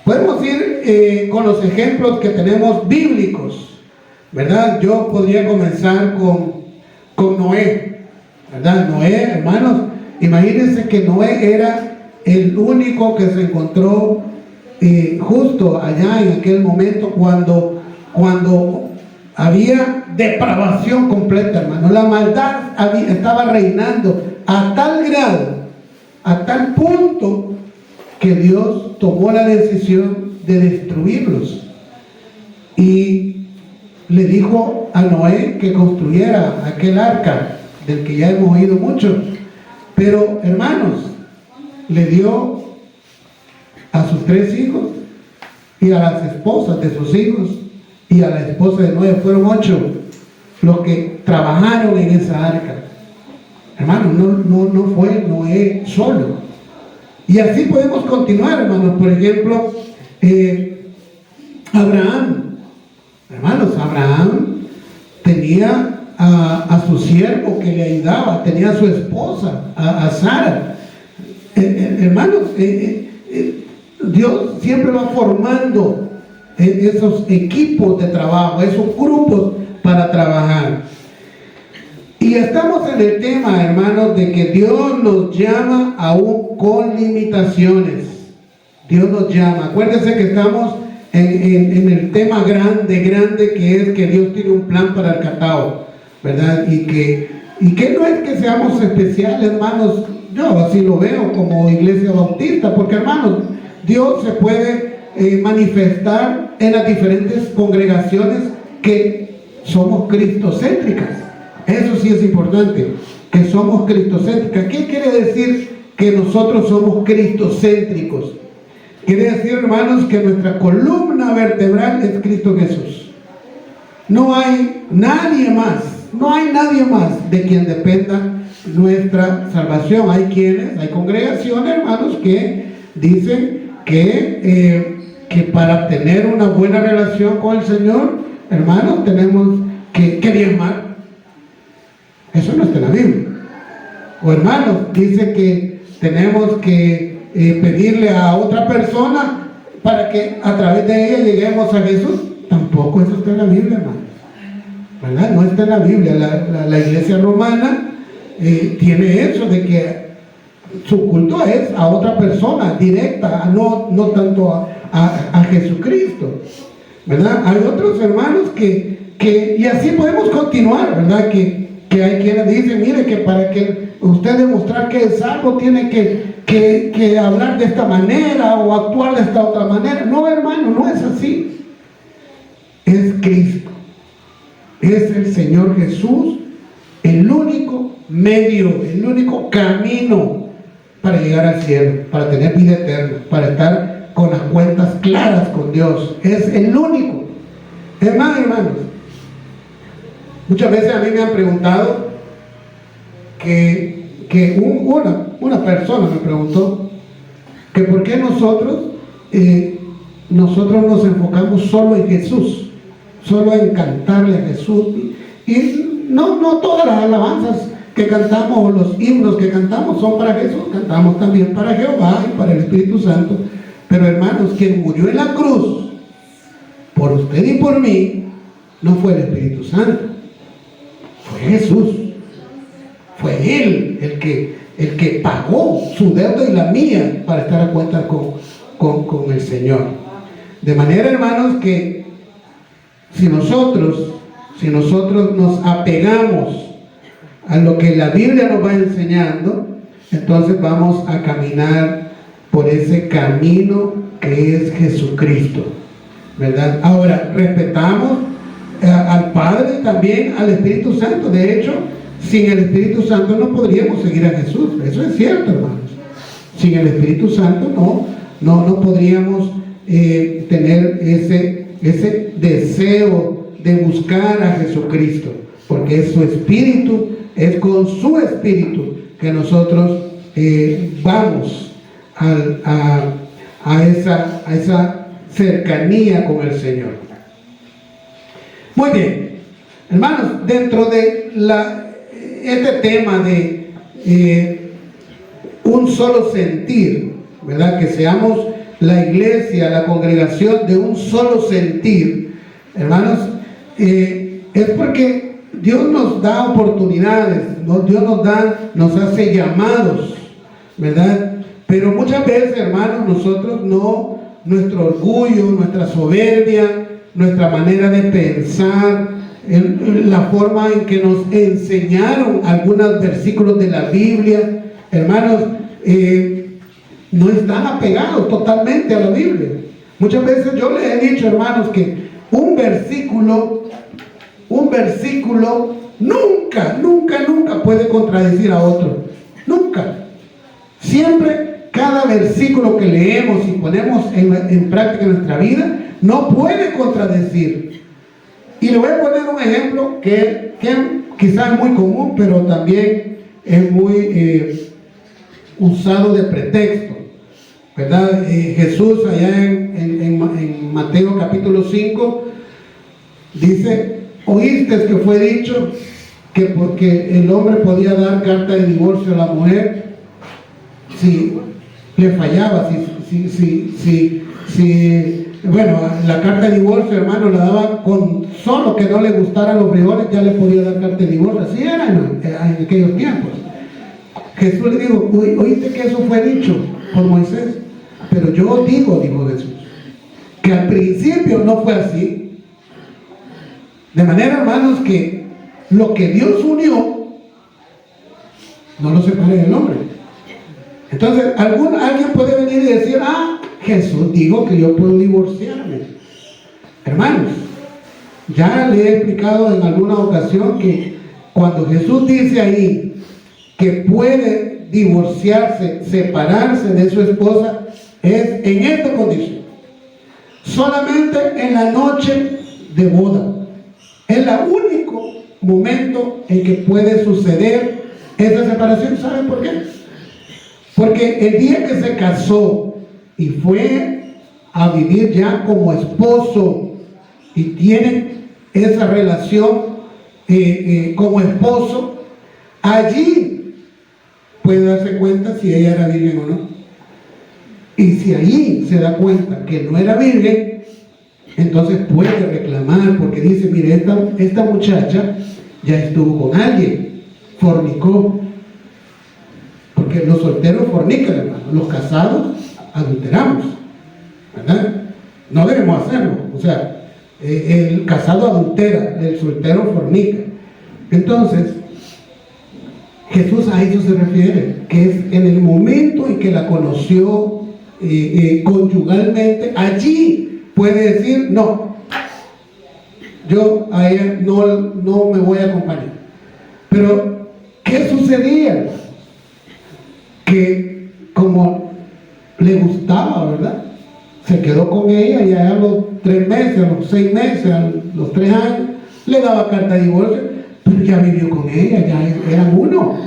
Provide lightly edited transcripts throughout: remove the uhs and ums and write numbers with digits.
Podemos ir con los ejemplos que tenemos bíblicos, ¿verdad? Yo podría comenzar con Noé, ¿verdad? Noé, hermanos, imagínense que Noé era el único que se encontró justo allá en aquel momento cuando había depravación completa, hermano. La maldad estaba reinando a tal grado, a tal punto, que Dios tomó la decisión de destruirlos. Y le dijo a Noé que construyera aquel arca, del que ya hemos oído mucho. Pero, hermanos, le dio a sus 3 hijos y a las esposas de sus hijos y a la esposa de Noé. Fueron 8 los que trabajaron en esa arca. Hermanos, no fue Noé solo. Y así podemos continuar, hermanos. Por ejemplo, Abraham. Hermanos, Abraham tenía a su siervo que le ayudaba, tenía a su esposa, a Sara. Hermanos, Dios siempre va formando esos equipos de trabajo, esos grupos para trabajar. Y estamos en el tema, hermanos, de que Dios nos llama aún con limitaciones. Dios nos llama. Acuérdense que estamos en el tema grande, que es que Dios tiene un plan para el Cacao, ¿verdad? Y que no es que seamos especiales, hermanos. Yo así lo veo como iglesia bautista, porque, hermanos, Dios se puede manifestar en las diferentes congregaciones que somos cristocéntricas. Eso sí es importante, que somos cristocéntricas. ¿Qué quiere decir que nosotros somos cristocéntricos? Quiere decir, hermanos, que nuestra columna vertebral es Cristo Jesús. No hay nadie más de quien dependa nuestra salvación. Hay congregaciones, hermanos, que dicen que para tener una buena relación con el Señor, hermanos, tenemos que diezmar. Eso no está en la Biblia. O, hermanos, dice que tenemos que pedirle a otra persona para que a través de ella lleguemos a Jesús. Tampoco eso está en la Biblia, hermanos, ¿verdad? No está en la Biblia. La iglesia romana tiene eso de que su culto es a otra persona directa, no tanto a Jesucristo, ¿verdad? Hay otros hermanos y así podemos continuar, ¿verdad? Que hay quienes dicen, mire, que para que usted demostrar que es salvo tiene que hablar de esta manera o actuar de esta otra manera. No, hermano, no es así. Es Cristo, es el Señor Jesús, el único medio, el único camino para llegar al cielo, para tener vida eterna, para estar con las cuentas claras con Dios. Es el único. Hermanos, muchas veces a mí me han preguntado una persona me preguntó que por qué nosotros nos enfocamos solo en Jesús, solo en cantarle a Jesús, y no todas las alabanzas que cantamos o los himnos que cantamos son para Jesús. Cantamos también para Jehová y para el Espíritu Santo. Pero, hermanos, quien murió en la cruz por usted y por mí no fue el Espíritu Santo, fue Jesús. Fue Él el que pagó su deuda y la mía para estar a cuenta con el Señor. De manera, hermanos, que si nosotros nos apegamos a lo que la Biblia nos va enseñando, entonces vamos a caminar por ese camino que es Jesucristo, ¿verdad? Ahora, respetamos al Padre y también al Espíritu Santo. De hecho, sin el Espíritu Santo no podríamos seguir a Jesús. Eso es cierto, hermanos. Sin el Espíritu Santo no podríamos tener ese deseo de buscar a Jesucristo, porque es su Espíritu, es con su Espíritu que nosotros vamos a esa cercanía con el Señor. Muy bien, hermanos, dentro de este tema de un solo sentir, ¿verdad? Que seamos la iglesia, la congregación de un solo sentir, hermanos, es porque Dios nos da oportunidades, Dios nos hace llamados, ¿verdad? Pero muchas veces, hermanos, nosotros no, nuestro orgullo, nuestra soberbia, nuestra manera de pensar, la forma en que nos enseñaron algunos versículos de la Biblia, hermanos, no están apegados totalmente a la Biblia. Muchas veces yo les he dicho, hermanos, que un versículo nunca puede contradecir a otro. Nunca. Siempre, cada versículo que leemos y ponemos en práctica en nuestra vida, no puede contradecir. Y le voy a poner un ejemplo que quizás es muy común, pero también es muy usado de pretexto, ¿verdad? Jesús allá en Mateo capítulo 5 dice: oíste que fue dicho que porque el hombre podía dar carta de divorcio a la mujer si le fallaba, bueno, la carta de divorcio, hermano, la daba con solo que no le gustaran los frijoles, ya le podía dar carta de divorcio. Así era en aquellos tiempos. Jesús le dijo: oíste que eso fue dicho por Moisés, pero yo digo Jesús, que al principio no fue así. De manera, hermanos, que lo que Dios unió, no lo separe del hombre. Entonces, alguien puede venir y decir: Jesús dijo que yo puedo divorciarme. Hermanos, ya le he explicado en alguna ocasión que cuando Jesús dice ahí que puede divorciarse, separarse de su esposa, es en esta condición: solamente en la noche de boda. Es el único momento en que puede suceder esa separación. ¿Saben por qué? Porque el día que se casó y fue a vivir ya como esposo y tienen esa relación como esposo, allí puede darse cuenta si ella era virgen o no. Y si allí se da cuenta que no era virgen, entonces puede reclamar, porque dice: mire, esta muchacha ya estuvo con alguien, fornicó. Porque los solteros fornican, hermano, los casados adulteramos, ¿verdad? No debemos hacerlo. O sea, el casado adultera, el soltero fornica. Entonces, Jesús a ello se refiere, que es en el momento en que la conoció conyugalmente, allí puede decir: no, yo a ella no me voy a acompañar. Pero, ¿qué sucedía? Que como le gustaba, ¿verdad? Se quedó con ella y a los 3 meses, a los 6 meses, a los 3 años, le daba carta de divorcio, pero ya vivió con ella, ya eran uno.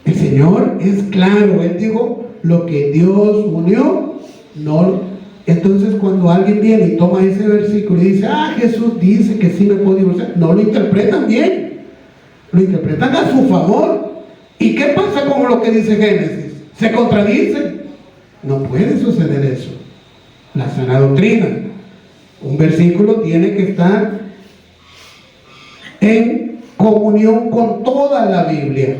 El Señor es claro, Él dijo: lo que Dios unió, no. Entonces, cuando alguien viene y toma ese versículo y dice: Jesús dice que sí me puedo divorciar, no lo interpretan bien, lo interpretan a su favor. ¿Y qué pasa con lo que dice Génesis? ¿Se contradice? No puede suceder eso. La sana doctrina. Un versículo tiene que estar en comunión con toda la Biblia.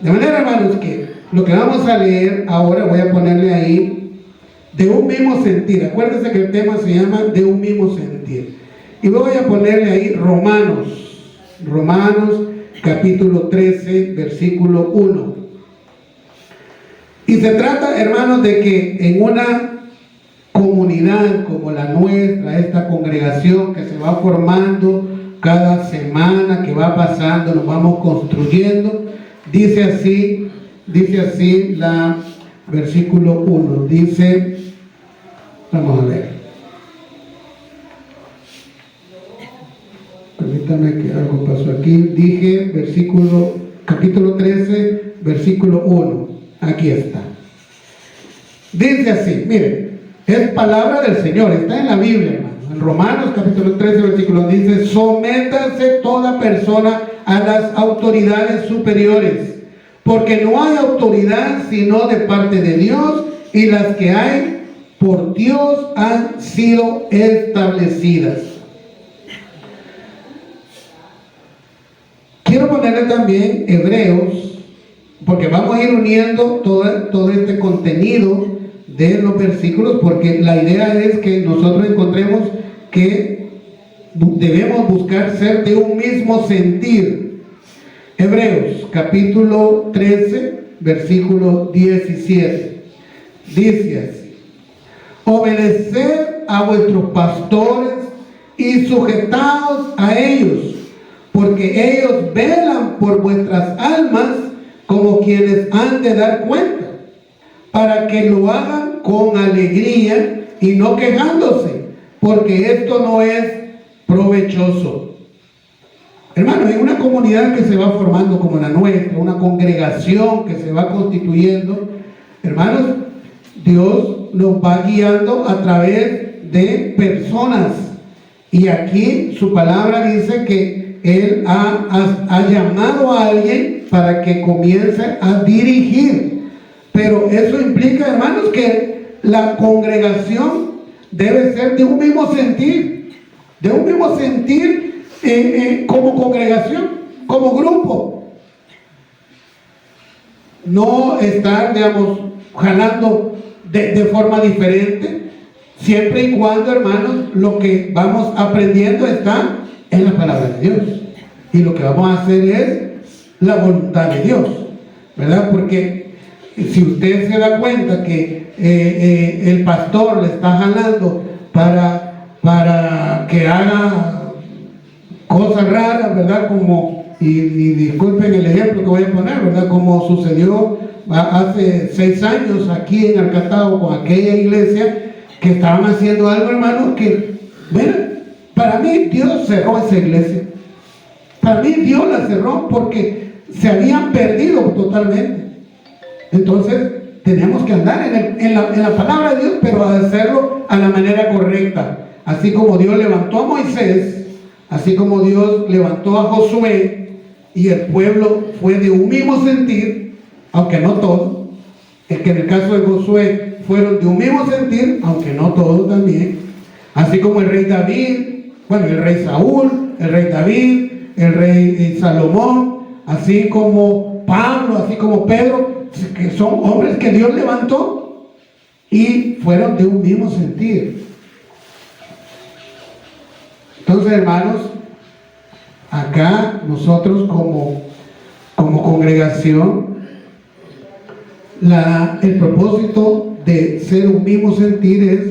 De manera, hermanos, que lo que vamos a leer ahora, voy a ponerle ahí: de un mismo sentir. Acuérdense que el tema se llama de un mismo sentir. Y voy a ponerle ahí Romanos capítulo 13, versículo 1. Y se trata, hermanos, de que en una comunidad como la nuestra, esta congregación que se va formando cada semana, que va pasando, nos vamos construyendo, dice así la versículo 1, dice, vamos a ver. Permítame que algo pasó aquí. Dije capítulo 13, versículo 1. Aquí está. Dice así, miren, es palabra del Señor, está en la Biblia, hermano. En Romanos capítulo 13, versículo 1 dice: sométase toda persona a las autoridades superiores, porque no hay autoridad sino de parte de Dios, y las que hay por Dios han sido establecidas. Quiero ponerle también Hebreos, porque vamos a ir uniendo todo este contenido de los versículos, porque la idea es que nosotros encontremos que debemos buscar ser de un mismo sentir. Hebreos capítulo 13, versículo 17, dice así: obedeced a vuestros pastores y sujetaos a ellos, porque ellos velan por vuestras almas como quienes han de dar cuenta, para que lo hagan con alegría y no quejándose, porque esto no es provechoso. Hermanos, en una comunidad que se va formando como la nuestra, una congregación que se va constituyendo, hermanos, Dios nos va guiando a través de personas. Y aquí su palabra dice que Él ha llamado a alguien para que comience a dirigir. Pero eso implica, hermanos, que la congregación debe ser de un mismo sentir, como congregación, como grupo. No estar, digamos, jalando de forma diferente, siempre y cuando, hermanos, lo que vamos aprendiendo está en la palabra de Dios. Y lo que vamos a hacer es la voluntad de Dios, ¿verdad? Porque si usted se da cuenta que el pastor le está jalando para que haga cosas raras, ¿verdad? Como, y disculpen el ejemplo que voy a poner, ¿verdad? Como sucedió hace 6 años aquí en Arcatao con aquella iglesia, que estaban haciendo algo, hermanos, que, bueno, para mí Dios cerró esa iglesia. Para mí Dios la cerró porque se habían perdido totalmente. Entonces tenemos que andar en la palabra de Dios, pero hacerlo a la manera correcta. Así como Dios levantó a Moisés, así como Dios levantó a Josué, y el pueblo fue de un mismo sentir, aunque no todo. Es que en el caso de Josué fueron de un mismo sentir, aunque no todo también. Así como el rey David, bueno, el rey Saúl, el rey David, el rey Salomón, así como Pablo, así como Pedro, que son hombres que Dios levantó y fueron de un mismo sentir. Entonces, hermanos, acá nosotros como congregación, el propósito de ser un mismo sentir es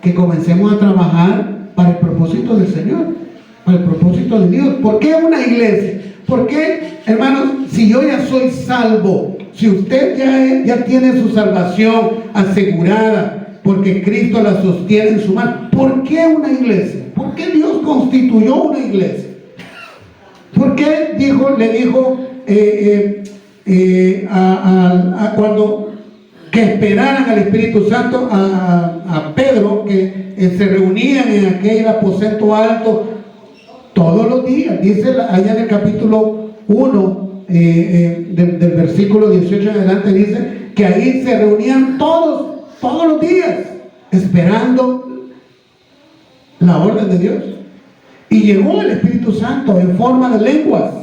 que comencemos a trabajar para el propósito del Señor, para el propósito de Dios. ¿Por qué una iglesia? ¿Por qué, hermanos, si yo ya soy salvo, si usted ya tiene su salvación asegurada, porque Cristo la sostiene en su mano, ¿por qué una iglesia? ¿Por qué Dios constituyó una iglesia? ¿Por qué le dijo cuando que esperaran al Espíritu Santo a Pedro, que se reunían en aquel aposento alto todos los días? Dice allá en el capítulo 1 del versículo 18 en adelante, dice que ahí se reunían todos los días esperando la orden de Dios. Y llegó el Espíritu Santo en forma de lenguas,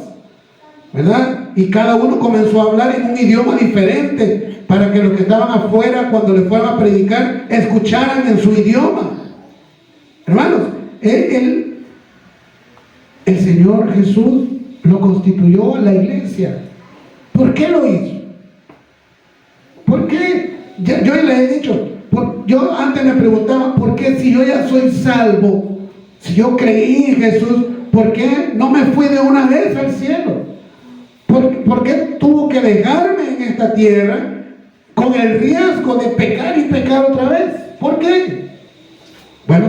¿verdad? Y cada uno comenzó a hablar en un idioma diferente para que los que estaban afuera, cuando le fueran a predicar, escucharan en su idioma. Hermanos, el Señor Jesús lo constituyó a la iglesia. ¿Por qué lo hizo? ¿Por qué? Yo les he dicho, yo antes me preguntaba, ¿por qué si yo ya soy salvo? Si yo creí en Jesús, ¿por qué no me fui de una vez al cielo? ¿Por qué tuvo que dejarme en esta tierra con el riesgo de pecar y pecar otra vez? ¿Por qué? Bueno,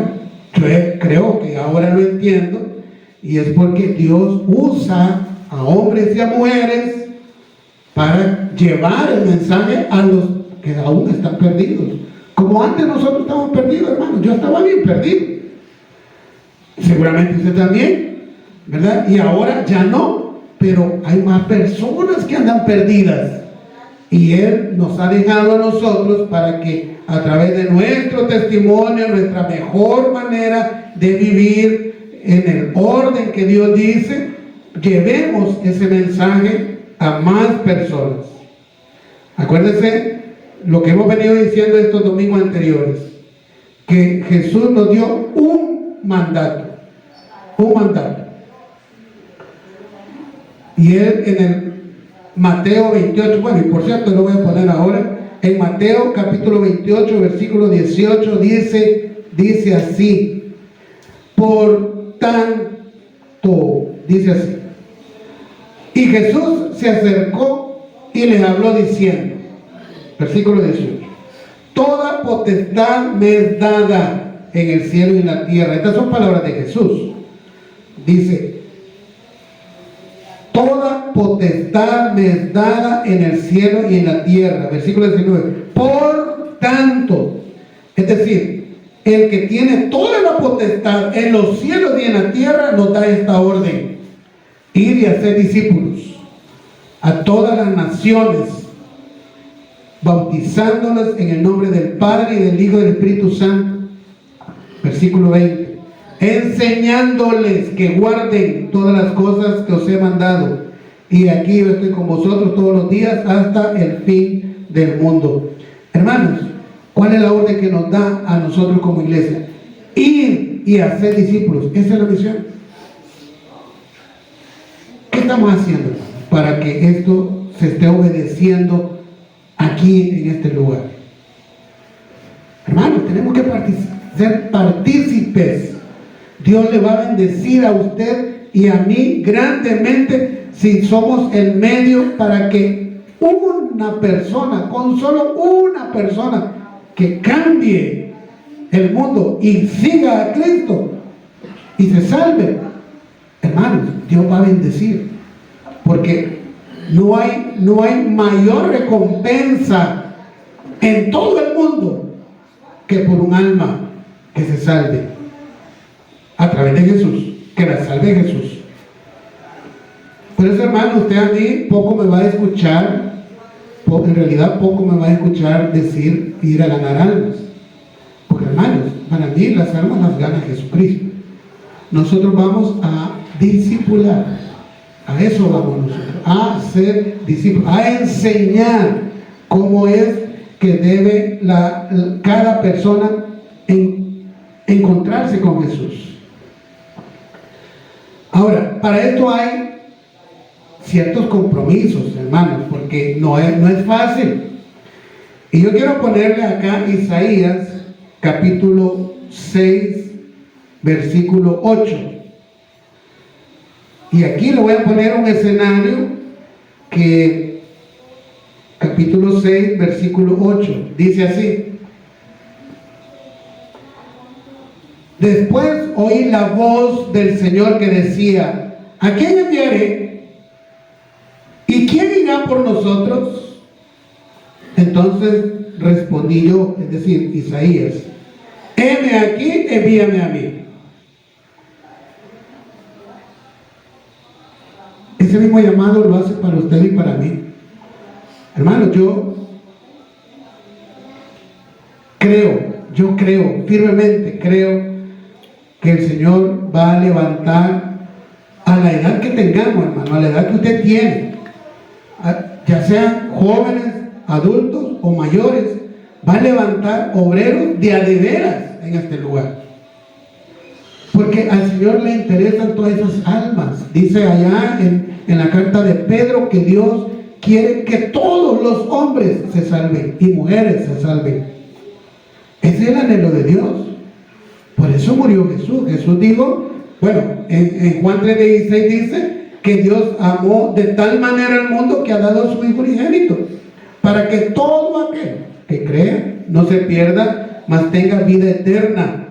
yo creo que ahora lo entiendo, y es porque Dios usa a hombres y a mujeres para llevar el mensaje a los que aún están perdidos. Como antes nosotros estábamos perdidos, hermanos. Yo estaba bien perdido. Seguramente usted también, ¿verdad? Y ahora ya no, pero hay más personas que andan perdidas. Y Él nos ha dejado a nosotros para que a través de nuestro testimonio, nuestra mejor manera de vivir en el orden que Dios dice, llevemos ese mensaje a más personas. Acuérdense lo que hemos venido diciendo estos domingos anteriores, que Jesús nos dio un mandato. Y Él en el Mateo 28, bueno, y por cierto lo voy a poner ahora, en Mateo capítulo 28, versículo 18, dice así: por tanto, dice así, y Jesús se acercó y les habló diciendo, versículo 18, toda potestad me es dada en el cielo y en la tierra. Estas son palabras de Jesús. Dice, toda potestad me es dada en el cielo y en la tierra. Versículo 19. Por tanto, es decir, el que tiene toda la potestad en los cielos y en la tierra nos da esta orden: ir y hacer discípulos a todas las naciones, bautizándolas en el nombre del Padre y del Hijo y del Espíritu Santo. Versículo 20. Enseñándoles que guarden todas las cosas que os he mandado. Y aquí yo estoy con vosotros todos los días hasta el fin del mundo. Hermanos, ¿cuál es la orden que nos da a nosotros como iglesia? Ir y hacer discípulos. Esa es la misión. ¿Qué estamos haciendo para que esto se esté obedeciendo aquí en este lugar? Hermanos, tenemos que ser partícipes. Dios le va a bendecir a usted y a mí grandemente si somos el medio para que una persona, con solo una persona, que cambie el mundo y siga a Cristo y se salve. Hermanos, Dios va a bendecir, porque no hay mayor recompensa en todo el mundo que por un alma que se salve a través de Jesús, que la salve Jesús. Por eso, hermano, usted a mí poco me va a escuchar, en realidad poco me va a escuchar decir ir a ganar almas, porque, hermanos, para mí las almas las gana Jesucristo. Nosotros vamos a discipular, a eso vamos nosotros, a ser discípulos, a enseñar cómo es que debe cada persona encontrarse con Jesús. Ahora, para esto hay ciertos compromisos, hermanos, porque no es fácil. Y yo quiero ponerle acá Isaías capítulo 6, versículo 8. Y aquí le voy a poner un escenario que, capítulo 6, versículo 8, dice así: después oí la voz del Señor que decía, ¿a quién enviaré? ¿Y quién irá por nosotros? Entonces respondí yo, es decir, Isaías, heme aquí, envíame a mí. Ese mismo llamado lo hace para usted y para mí. Hermano, yo creo, firmemente creo que el Señor va a levantar a la edad que tengamos, hermano, a la edad que usted tiene, ya sean jóvenes, adultos o mayores, va a levantar obreros de a de veras en este lugar, porque al Señor le interesan todas esas almas. Dice allá en la carta de Pedro que Dios quiere que todos los hombres se salven y mujeres se salven. Ese es el anhelo de Dios. Por eso murió Jesús. Jesús dijo, bueno, en Juan 3:16 dice que Dios amó de tal manera al mundo que ha dado a su Hijo unigénito, para que todo aquel que crea no se pierda, mas tenga vida eterna.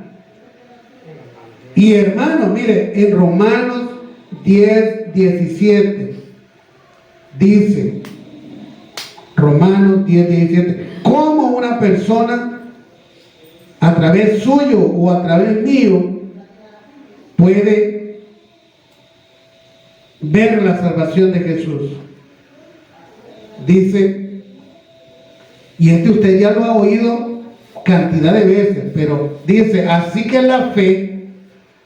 Y hermano, mire, en Romanos 10:17 dice, Romanos 10:17, ¿cómo una persona a través suyo o a través mío puede ver la salvación de Jesús? Dice Y usted ya lo ha oído cantidad de veces, pero dice, así que la fe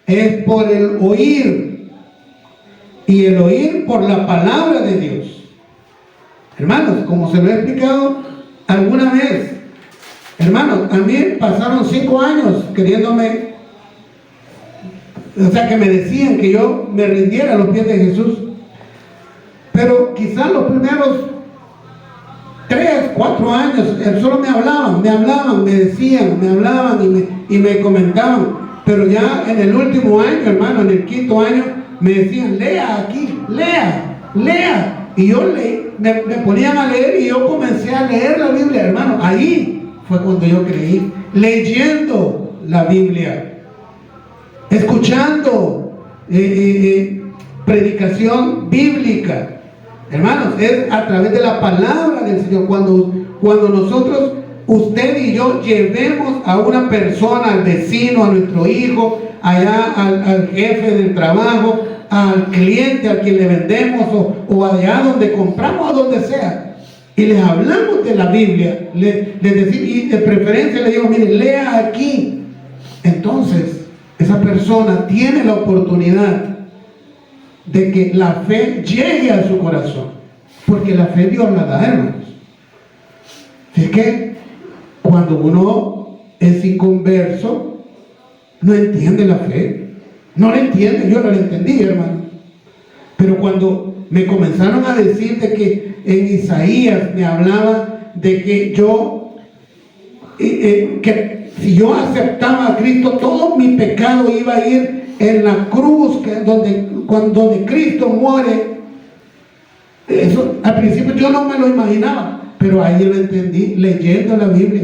es por el oír, y el oír por la palabra de Dios. Hermanos, como se lo he explicado alguna vez, hermanos, a mí pasaron 5 años queriéndome, o sea, que me decían que yo me rindiera a los pies de Jesús. Pero quizás los primeros 3, 4 años, solo me hablaban, me decían, me hablaban y me comentaban. Pero ya en el último año, hermano, en el 5.º año, me decían, lea aquí, lea. Y yo me ponían a leer y yo comencé a leer la Biblia, hermano. Ahí fue cuando yo creí, leyendo la Biblia, escuchando predicación bíblica. Hermanos, es a través de la palabra del Señor. Cuando nosotros, usted y yo, llevemos a una persona, al vecino, a nuestro hijo, allá al jefe del trabajo, al cliente a quien le vendemos, o allá donde compramos, a donde sea, y les hablamos de la Biblia, les decimos, y de preferencia le digo, mire, lea aquí. Entonces esa persona tiene la oportunidad de que la fe llegue a su corazón, porque la fe Dios la da, hermanos. Así que cuando uno es inconverso, no entiende la fe, no la entiende. Yo no la entendí, hermano, pero cuando me comenzaron a decir de que en Isaías me hablaba de que yo que si yo aceptaba a Cristo, todo mi pecado iba a ir en la cruz, donde Cristo muere. Eso al principio yo no me lo imaginaba, pero ahí yo lo entendí leyendo la Biblia,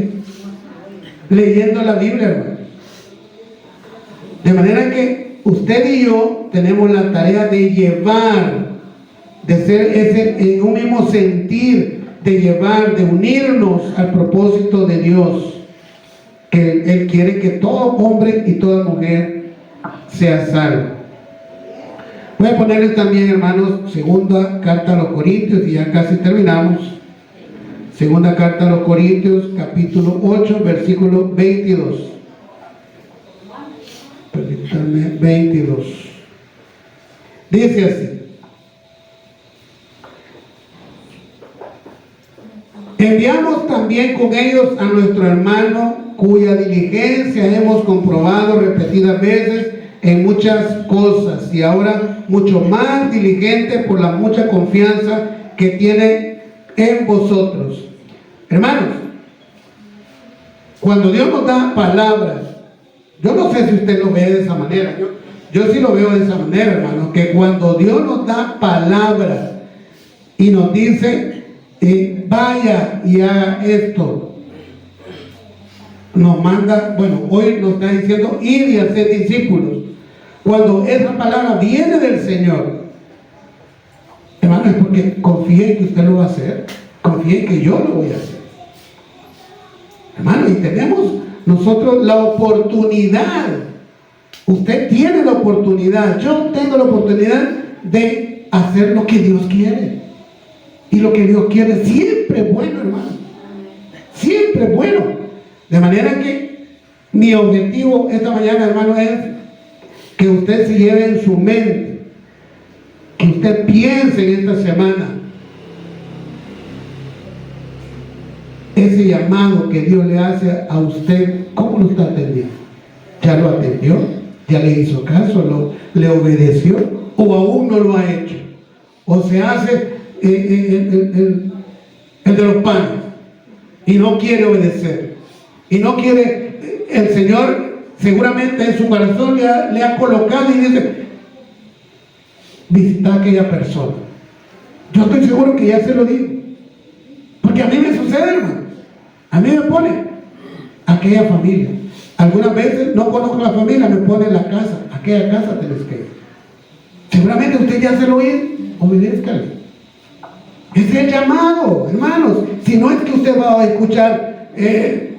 hermano. De manera que usted y yo tenemos la tarea de llevar, de ser en un mismo sentir, de llevar, de unirnos al propósito de Dios, que Él quiere que todo hombre y toda mujer sea salvo. Voy a ponerles también, hermanos, segunda carta a los Corintios, y ya casi terminamos. Segunda carta a los Corintios, capítulo 8, versículo 22. Permítanme, 22. Dice así: enviamos también con ellos a nuestro hermano, cuya diligencia hemos comprobado repetidas veces en muchas cosas, y ahora mucho más diligente por la mucha confianza que tiene en vosotros. Hermanos, cuando Dios nos da palabras, yo no sé si usted lo ve de esa manera, yo sí lo veo de esa manera, hermanos, que cuando Dios nos da palabras y nos dice, vaya y haga esto, nos manda, bueno, hoy nos está diciendo, ir y hacer discípulos. Cuando esa palabra viene del Señor, hermano, es porque confíe en que usted lo va a hacer, confíe en que yo lo voy a hacer, hermano. Y tenemos nosotros la oportunidad, usted tiene la oportunidad, yo tengo la oportunidad de hacer lo que Dios quiere. Y lo que Dios quiere siempre es bueno, hermano, siempre es bueno. De manera que mi objetivo esta mañana, hermano, es que usted se lleve en su mente, que usted piense en esta semana ese llamado que Dios le hace a usted. ¿Cómo lo está atendiendo? ¿Ya lo atendió? ¿Ya le hizo caso? ¿Le obedeció? ¿O aún no lo ha hecho? ¿O se hace el de los panes y no quiere obedecer? Y no quiere, el Señor seguramente en su corazón le ha colocado y dice, visita a aquella persona. Yo estoy seguro que ya se lo digo, porque a mí me sucede, hermano. A mí me pone aquella familia. Algunas veces no conozco la familia, me pone la casa, aquella casa tenés que ir. Seguramente usted ya se lo oye, obedézcale. Es el llamado, hermanos. Si no es que usted va a escuchar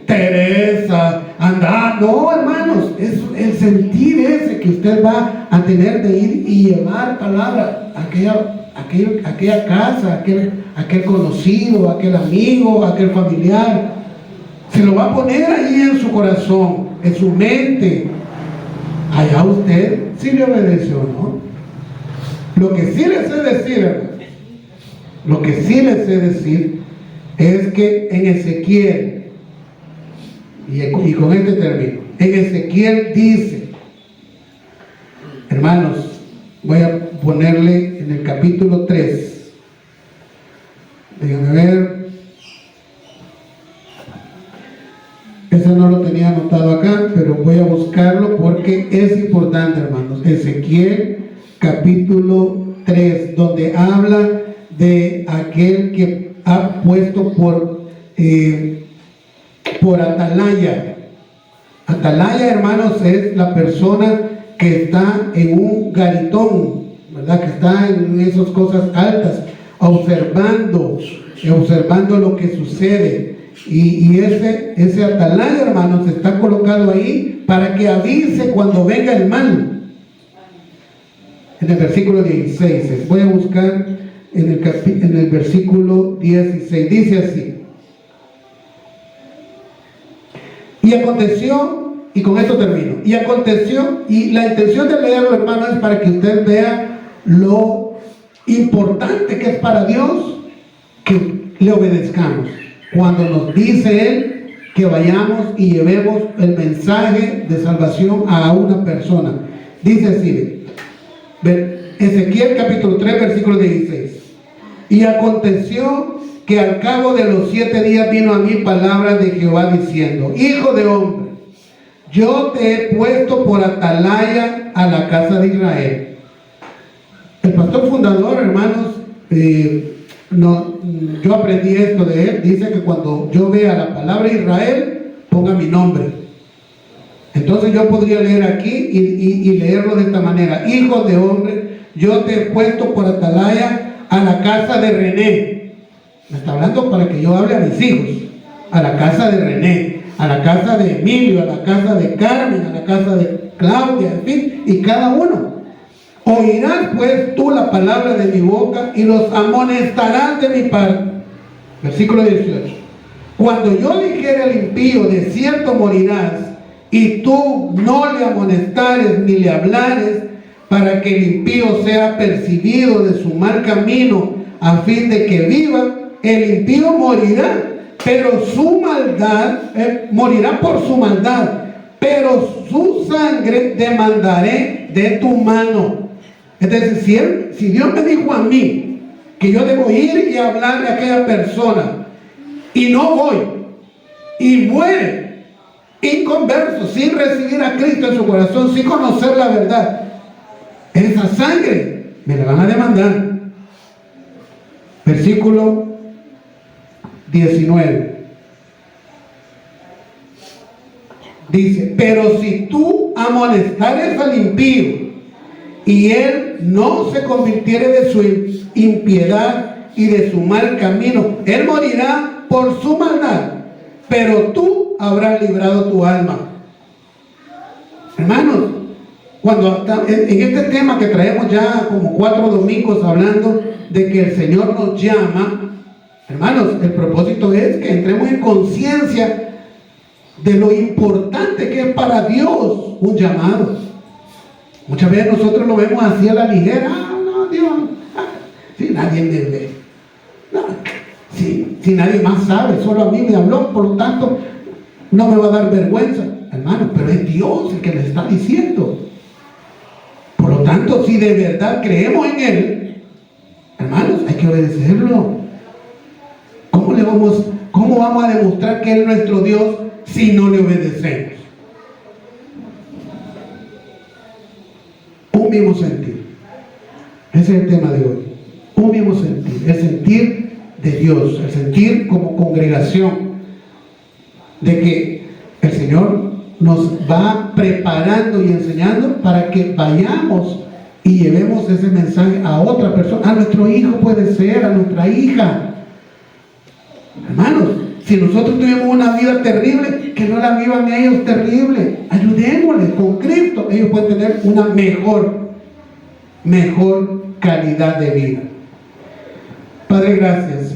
Teresa, andar, no, hermanos, es el sentir ese que usted va a tener de ir y llevar palabra a aquella casa, aquel conocido, aquel amigo, aquel familiar. Se lo va a poner ahí en su corazón, en su mente. Allá usted sí le obedeció, ¿no? Lo que sí les sé decir, hermano, lo que sí les sé decir es que en Ezequiel, y con este término, en Ezequiel dice, hermanos, voy a ponerle en el capítulo 3, déjenme ver, ese no lo tenía anotado acá, pero voy a buscarlo porque es importante, hermanos. Ezequiel capítulo 3, donde habla de aquel que ha puesto por atalaya. Atalaya, hermanos, es la persona que está en un garitón, ¿verdad? Que está en esas cosas altas, observando lo que sucede. Y ese atalaya, hermanos, está colocado ahí para que avise cuando venga el mal. En el versículo 16, voy a buscar en el versículo 16, dice así: y aconteció, y con esto termino, y aconteció, y la intención de leerlo, hermano, es para que usted vea lo importante que es para Dios que le obedezcamos cuando nos dice Él que vayamos y llevemos el mensaje de salvación a una persona. Dice así, Ezequiel capítulo 3, versículo 16: y aconteció que al cabo de los 7 días vino a mí palabra de Jehová diciendo: hijo de hombre, yo te he puesto por atalaya a la casa de Israel. El pastor fundador, hermanos, yo aprendí esto de él. Dice que cuando yo vea la palabra Israel, ponga mi nombre. Entonces yo podría leer aquí y leerlo de esta manera: hijo de hombre, yo te he puesto por atalaya a la casa de René. Me está hablando para que yo hable a mis hijos. A la casa de René, a la casa de Emilio, a la casa de Carmen, a la casa de Claudia, en fin, y cada uno. Oirás pues tú la palabra de mi boca y los amonestarás de mi parte. Versículo 18: cuando yo dijere al impío, de cierto morirás, y tú no le amonestares ni le hablares, para que el impío sea percibido de su mal camino, a fin de que viva, el impío morirá, pero su maldad, morirá por su maldad, pero su sangre demandaré de tu mano. Es decir, si Dios me dijo a mí que yo debo ir y hablarle a aquella persona, y no voy, y muere inconverso, sin recibir a Cristo en su corazón, sin conocer la verdad, esa sangre me la van a demandar. Versículo 19 dice: pero si tú amonestares al impío y él no se convirtiere de su impiedad y de su mal camino, él morirá por su maldad, pero tú habrás librado tu alma. Hermanos, cuando en este tema que traemos ya como 4 domingos hablando de que el Señor nos llama, hermanos, el propósito es que entremos en conciencia de lo importante que es para Dios un llamado. Muchas veces nosotros lo vemos así a la ligera. No, Dios, si nadie me ve, no, si nadie más sabe, solo a mí me habló, por lo tanto no me va a dar vergüenza. Hermano, pero es Dios el que le está diciendo. Por lo tanto, si de verdad creemos en Él, hermanos, hay que obedecerlo. ¿Cómo vamos a demostrar que Él es nuestro Dios si no le obedecemos? Un mismo sentir. Ese es el tema de hoy. Un mismo sentir. El sentir de Dios. El sentir como congregación. De que el Señor nos va preparando y enseñando para que vayamos y llevemos ese mensaje a otra persona. A nuestro hijo puede ser, a nuestra hija. Hermanos, si nosotros tuvimos una vida terrible, que no la vivan ellos terrible. Ayudémosles con Cristo. Ellos pueden tener una mejor calidad de vida. Padre, gracias.